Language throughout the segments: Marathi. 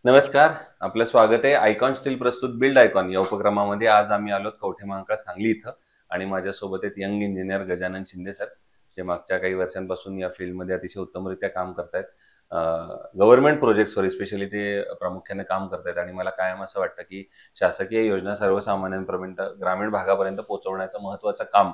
नमस्कार. आपलं स्वागत आहे आयकॉन स्टील प्रस्तुत बिल्ड आयकॉन या उपक्रमामध्ये. आज आम्ही आलोत कवठे महांकाळ सांगली इथं आणि माझ्यासोबत आहेत young engineer Gajanan Shinde sir, जे मागच्या काही वर्षांपासून या फील्डमध्ये अतिशय उत्तमरित्या काम करतायत. गव्हर्नमेंट प्रोजेक्ट्सवर स्पेशली ते प्रामुख्याने काम करतायत आणि मला कायम असं वाटतं की शासकीय योजना सर्वसामान्यांपर्यंत ग्रामीण भागापर्यंत पोहोचवण्याचं महत्त्वाचं काम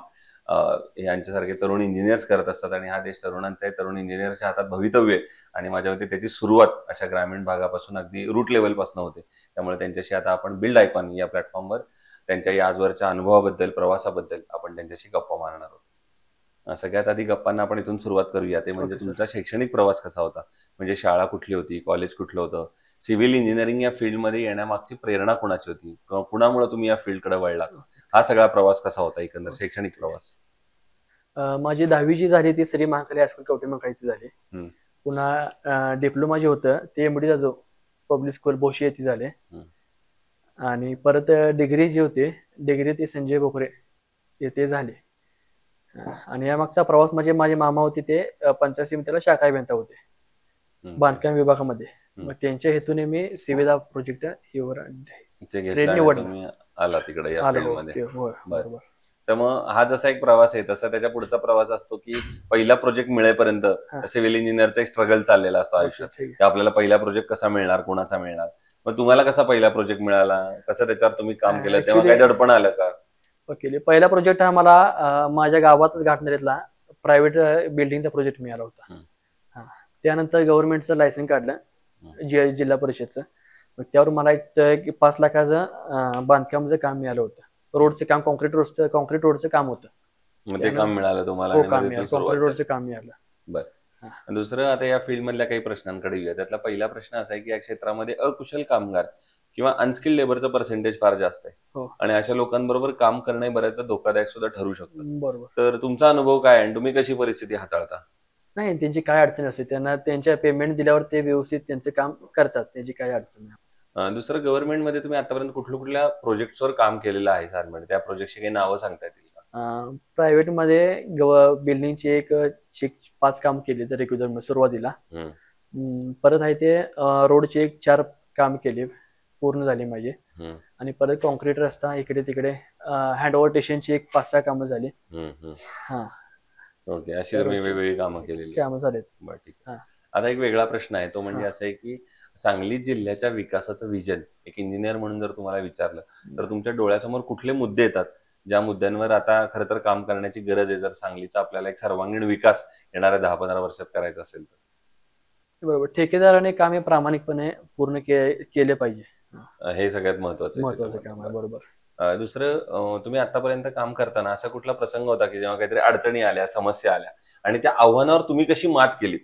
यांच्यासारखे तरुण इंजिनियर्स करत असतात आणि हा देश तरुणांचा आहे. तरुण इंजिनियरच्या हातात भवितव्य आहे आणि माझ्या मते त्याची सुरुवात अशा ग्रामीण भागापासून अगदी रूट लेवलपासून होते. त्यामुळे त्यांच्याशी आता आपण बिल्ड आयकॉन या प्लॅटफॉर्मवर त्यांच्या या आजवरच्या अनुभवाबद्दल, प्रवासाबद्दल आपण त्यांच्याशी गप्पा मारणार आहोत. सगळ्यात आधी गप्पांना आपण इथून सुरुवात करूया. ते म्हणजे ओके सर. तुमचा शैक्षणिक प्रवास कसा होता? म्हणजे शाळा कुठली होती, कॉलेज कुठलं होतं, सिव्हिल इंजिनिअरिंग या फील्डमध्ये येण्यामागची प्रेरणा कुणाची होती किंवा कुणामुळे तुम्ही या फील्डकडे वळलात? हा सगळा प्रवास कसा होता, एकंदर शैक्षणिक प्रवास? माझी 10वी जी झाली ती श्री महाकाली हायस्कूल कवठे महांकाळी झाली. पुन्हा डिप्लोमा जे होतं ते एमडी जाधव पब्लिक स्कूल बोशी येथे झाले. आणि परत डिग्री जी होती डिग्री ती संजय बोकरे येथे झाली. आणि या मागचा प्रवास म्हणजे माझे मामा होते ते पंचायत समितीला शाखा अभियंता होते बांधकाम विभागामध्ये. मग त्यांच्या हेतूने मी सिविल प्रोजेक्ट निवडला. आला तिकडे या फील्डमध्ये. बरोबर. तर मग हा जसा एक प्रवास आहे तसा त्याच्या पुढचा प्रवास असतो की पहिला प्रोजेक्ट मिळेपर्यंत सिव्हिल इंजिनिअरचा एक स्ट्रगल चाललेला असतो आयुष्यात की आपल्याला पहिला प्रोजेक्ट कसा मिळणार, कोणाचा मिळणार. मग तुम्हाला कसा पहिला प्रोजेक्ट मिळाला, कसं त्याच्यावर तुम्ही काम केलं, तेव्हा काही दडपण आलं का? ओके. पहिला प्रोजेक्ट हा मला माझ्या गावातच घाटनेरीतला प्रायव्हेट बिल्डिंगचा प्रोजेक्ट मिळाला होता. त्यानंतर गव्हर्नमेंटचं लायसन्स काढलं जिल्हा परिषदचं. त्यावर मला एक 5 लाखाचं बांधकामाचं काम मिळालं होतं. रोडचं काम, कॉन्क्रीट रोडचं काम होतं. ते काम मिळालं तुम्हाला? कॉन्क्रीट रोडचं काम मिळालं. बरं. दुसरं, आता या फील्ड मधल्या काही प्रश्नांकडे येऊया. त्यातला पहिला प्रश्न असा आहे की या क्षेत्रामध्ये अकुशल कामगार किंवा अनस्किल्ड लेबरचं पर्सेंटेज फार जास्त आहे आणि अशा लोकांबरोबर काम करणे बऱ्याचदा धोकादायक सुद्धा ठरू शकतं. बरोबर. तर तुमचा अनुभव काय आणि तुम्ही कशी परिस्थिती हाताळता? नाही, त्यांची काय अडचण असते, त्यांना त्यांच्या पेमेंट दिल्यावर ते व्यवस्थित त्यांचं काम करतात, त्याची काही अडचण नाही. दुसरं, गव्हर्नमेंटमध्ये तुम्ही आतापर्यंत कुठल्या कुठल्या प्रोजेक्ट्सवर काम केलेलं आहे सर? म्हणजे त्या प्रोजेक्टची काही नावं सांगता येतील का? प्रायव्हेटमध्ये बिल्डिंगची एक 5 काम केले तर रेग्युलर सुरुवातीला. परत आहे ते रोडचे एक 4 काम केले, पूर्ण झाले माझे. आणि परत कॉन्क्रीट रस्ता इकडे तिकडे हँडओव्हर स्टेशनची एक 5-6 कामं झाली. ओके. अशी तुम्ही वेगवेगळी कामं केलेली झालेत. बरं, ठीक आहे. आता एक वेगळा प्रश्न आहे, तो म्हणजे असं आहे की सांगली जिल्ह्याच्या विकासाचं विजन एक इंजिनियर म्हणून जर तुम्हाला विचारलं तर तुमच्या डोळ्यासमोर कुठले मुद्दे येतात ज्या मुद्द्यांवर आता खरं तर काम करण्याची गरज आहे, जर सांगलीचा आपल्याला एक सर्वांगीण विकास येणाऱ्या 10-15 वर्षात करायचा असेल तर? बरोबर. ठेकेदाराने काम हे प्रामाणिकपणे पूर्ण केले पाहिजे, हे सगळ्यात महत्वाचं काम आहे. बरोबर. दुसरं, तुम्ही आतापर्यंत काम करताना असा कुठला प्रसंग होता की जेव्हा काहीतरी अडचणी आल्या, समस्या आल्या आणि त्या आव्हानावर तुम्ही कशी मात केलीत,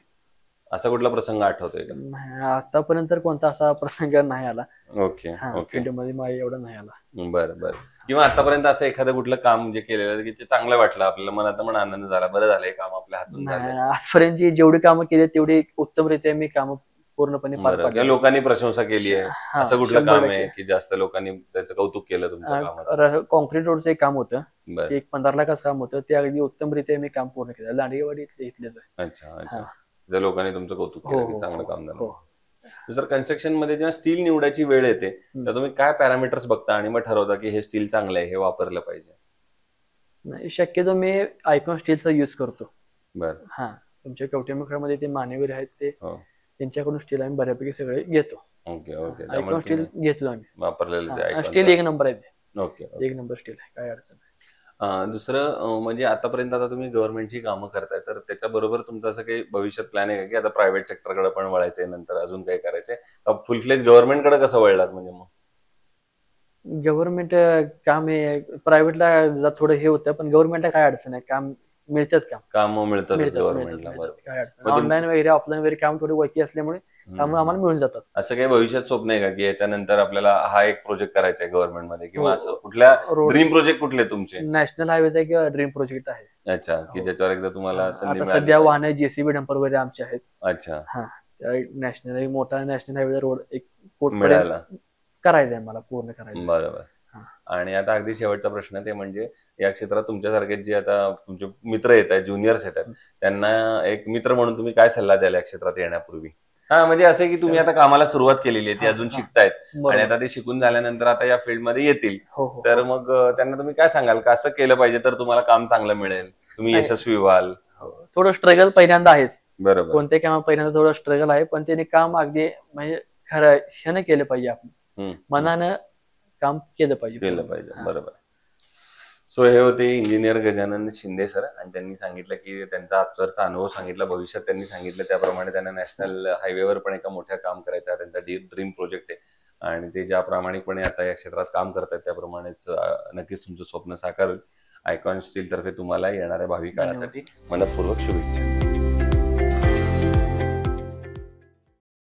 असा कुठला प्रसंग आठवतोय का? नाही, आतापर्यंत कोणता असा प्रसंग नाही आला. ओके. फील्डमध्ये माझ्या एवढा नाही आला. बरं. किंवा आतापर्यंत असं एखादं कुठलं काम जे केलेलं की ते चांगलं वाटलं, आपल्याला मनात पण आनंद झाला, बरं झालं हे काम आपल्या हातून झालं? आजपर्यंत जेवढी कामं केली तेवढी उत्तमरित्या मी काम पूर्णपणे पार पाडली. लोकांनी प्रशंसा केली आहे, असं कुठलं काम आहे की जास्त लोकांनी त्याचं कौतुक केलं तुमच्या कामाचं? कॉन्क्रीट रोडचं एक काम होतं, एक 15 लाखाचं काम होतं, ते अगदी उत्तमरित्या मी काम पूर्ण केलं. लांडगेवाडी इथलेच आहे. अच्छा. जर लोकांनी तुमचं कौतुक केलं की चांगलं काम झालं. जर कन्स्ट्रक्शन मध्ये जेव्हा स्टील निवडायची वेळ येते तर तुम्ही काय पॅरामीटर्स बघता आणि मग ठरवता की हे स्टील चांगलं आहे, हे वापरलं पाहिजे? नाही, शक्यतो मी आयकॉन स्टीलचा यूज करतो. बरं. तुमच्या कवठे महांकाळमध्ये ते मान्यवर आहेत, ते त्यांच्याकडून स्टील आम्ही बऱ्यापैकी सगळे घेतो. ओके. आयकॉन स्टील घेतो आम्ही, वापरलेलं स्टील एक नंबर आहे ते. ओके. एक नंबर स्टील आहे, काय अडचण नाही. दुसरं म्हणजे आतापर्यंत आता तुम्ही गव्हर्नमेंटची कामं करताय, तर त्याच्याबरोबर तुमचं असं काही भविष्यात प्लॅन आहे की आता प्रायव्हेट सेक्टरकडे पण वळायचंय, नंतर अजून काही करायचंय? फुल फ्लेज गव्हर्नमेंटकडे कसं वळलात म्हणजे? मग गव्हर्नमेंट काम हे प्रायव्हेटला थोडं हे होतं, पण गव्हर्नमेंटला काय अडचण आहे, काम मिळतात, काम मिळतात गव्हर्नमेंटला. काय अडचण, ऑनलाईन वगैरे ऑफलाईन वगैरे काम थोडी वैकी असल्यामुळे त्यामुळे आम्हाला मिळून जातात. असं काही भविष्यात स्वप्न आहे का की याच्यानंतर आपल्याला हा एक प्रोजेक्ट करायचा आहे गव्हर्नमेंट मध्ये, किंवा असं कुठल्या ड्रीम प्रोजेक्ट कुठले तुमचे? नॅशनल हायवेचा एक ड्रीम प्रोजेक्ट आहे. अच्छा, की ज्याच्यावर एकदा तुम्हाला सध्या वाहन जेसीबी डंपर वगैरे आमचे आहेत. अच्छा. नॅशनल मोठा नॅशनल हायवे रोड एक मिळाला करायचा आहे मला, पूर्ण करायचं. बरोबर. आणि आता अगदी शेवटचा प्रश्न, ते म्हणजे या क्षेत्रात तुमच्यासारखे जे आता तुमचे मित्र येत आहेत, ज्युनियर्स येत आहेत, त्यांना एक मित्र म्हणून तुम्ही काय सल्ला द्याल या क्षेत्रात येण्यापूर्वी? हा, म्हणजे असं की तुम्ही आता कामाला सुरुवात केलेली आहे, ती अजून शिकतायत आणि बरोबर. आता ते शिकून झाल्यानंतर आता या फील्डमध्ये येतील, हो हो तर मग त्यांना तुम्ही काय सांगाल, कसं केलं पाहिजे तर तुम्हाला काम चांगलं मिळेल, तुम्ही नाही. यशस्वी व्हाल? थोडं स्ट्रगल पहिल्यांदा आहेच. बरोबर. कोणत्या कामात पहिल्यांदा थोडं स्ट्रगल आहे, पण त्याने काम अगदी म्हणजे खरं ह्यानं केलं पाहिजे. आपण मनानं काम केलं पाहिजे. केलं पाहिजे, बरोबर. सो हे होते इंजिनियर गजानन शिंदे सर, आणि त्यांनी सांगितलं की त्यांचा आजवरचा अनुभव सांगितला. भविष्यात त्यांनी सांगितलं त्याप्रमाणे त्यांना नॅशनल हायवेवर पण एका मोठ्या काम करायचं, त्यांचा ड्रीम प्रोजेक्ट आहे, आणि ते ज्या प्रामाणिकपणे आता या क्षेत्रात काम करतात त्याप्रमाणेच नक्कीच तुमचं स्वप्न साकार होईल. आयकॉन स्टील तर्फे तुम्हाला येणाऱ्या भावी काळासाठी मनपूर्वक शुभेच्छा.